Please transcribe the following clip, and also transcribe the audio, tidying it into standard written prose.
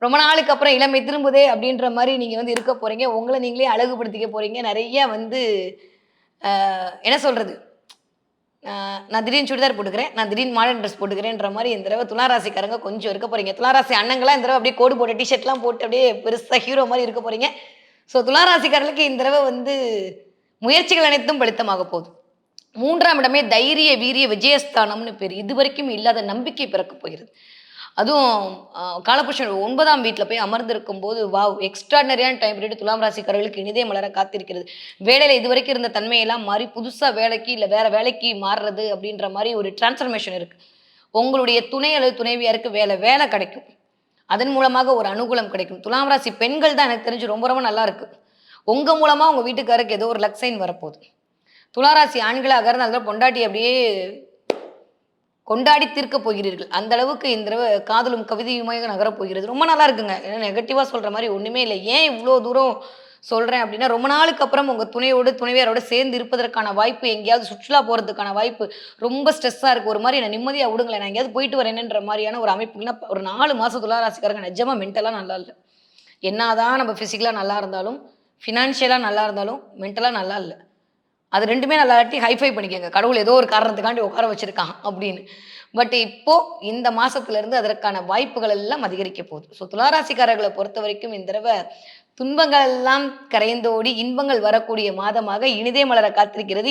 ரொம்ப நாளுக்கு அப்புறம் இளமை திரும்புதே அப்படின்ற மாரி நீங்க வந்து இருக்க போறீங்க. உங்கள நீங்களே அழகுபடுத்திக்க போறீங்க. நெறைய வந்து என்ன சொல்றது? அ நான் திடீர்னு சுடிதார் போட்டுக்கிறேன். நான் திடீர்னு மாடர்ன் ட்ரெஸ் போட்டுக்கிறேன்ற மாரி இந்த தடவ துலா ராசிக்காரங்க கொஞ்சம் இருக்க போறீங்க. துலா ராசி அண்ணங்கலாம் இந்த தடவ அப்படியே கோடு போட்ட டீ ஷர்ட்லாம் போட்டு அப்படியே பெருசா ஹீரோ மாரி இருக்க போறீங்க. ஸோ துலா ராசிக்காரர்களுக்கு இந்த தடவ வந்து முயற்சிகள் அனைத்தும் பலித்தமாக போகுது. 3ஆம் இடமே தைரிய, வீரிய, விஜயஸ்தானம்னு பேரு. இதுவரைக்கும் இல்லாத நம்பிக்கை பிறக்கப் போகிறது. அதுவும் காலபுருஷன் 9ஆம் வீட்ல போய் அமர்ந்திருக்கும்போது, வாவ்! எக்ஸ்ட்ரார்டினரியான டைம் பீரியட் துலாம் ராசிக்காரர்களுக்கு இனிதே மலர காத்திருக்கிறது. வேலையில இதுவரைக்கும் இருந்த தன்மையெல்லாம் மாறி, புதுசா வேலைக்கு இல்ல வேற வேலைக்கு மாறுறது அப்படின்ற மாரி ஒரு டிரான்ஸ்ஃபர்மேஷன் இருக்கு. உங்களுடைய துணை அல்லது துணைவியாருக்கு வேலை கிடைக்கும். அதன் மூலமாக ஒரு அனுகூலம் கிடைக்கும். துலாம் ராசி பெண்கள் தான் எனக்கு தெரிஞ்சு ரொம்ப ரொம்ப நல்லா இருக்கு. உங்க மூலமா உங்க வீட்டுக்காரருக்கு ஏதோ ஒரு லக் சைன் வரப்போது. துலா ராசி ஆண்களாக இருந்தால் பொண்டாட்டி அப்படியே கொண்டாடி தீர்க்கப் போகிறீர்கள். அந்த அளவுக்கு இந்த தடவ காதலும் கவிதையுமாக நகரப் போகிறது. ரொம்ப நல்லா இருக்குங்க. ஏன்னா நெகட்டிவா சொல்ற மாரி ஒண்ணுமே இல்ல. ஏன் இவ்ளோ தூரம் சொல்றேன் அப்டின்னா, ரொம்ப நாளுக்கு அப்புறம் உங்க துணையோடு, துணைவியாரோட சேர்ந்து இருப்பதற்கான வாய்ப்பு, எங்கேயாவது சுற்றுலா போறதுக்கான வாய்ப்பு, ரொம்ப ஸ்ட்ரெஸ்ஸா இருக்கு. ஒரு மாரி என்ன நிம்மதியா விடுங்களேன். நான் எங்கேயாவது போயிட்டு வரேனேன்ற மாரியான ஒரு அமைப்பு. இல்லன்னா ஒரு 4 மாசம் துலா ராசிக்காரங்க நிஜமா மென்டலா நல்லா இல்ல. என்னாதான் நம்ம பிசிக்கலா நல்லா இருந்தாலும், ஃபினான்ஷியலா நல்லா இருந்தாலும், மென்டலா நல்லா இல்ல. அது 2மே நல்லாட்டி ஹைஃபை பண்ணிக்கங்க. கடவுள் ஏதோ ஒரு காரணத்துக்காண்டி உட்கார வச்சிருக்கான் அப்படின்னு. பட் இப்போ இந்த மாசத்துலருந்து அதற்கான வாய்ப்புகள் எல்லாம் அதிகரிக்க போகுது. ஸோ துளாராசிக்காரர்கள பொறுத்தவரைக்கும் இந்த தடவ துன்பங்கள் எல்லாம் கரைந்தோடி இன்பங்கள் வரக்கூடிய மாதமாக இனிதே மலர காத்திருக்கிறது.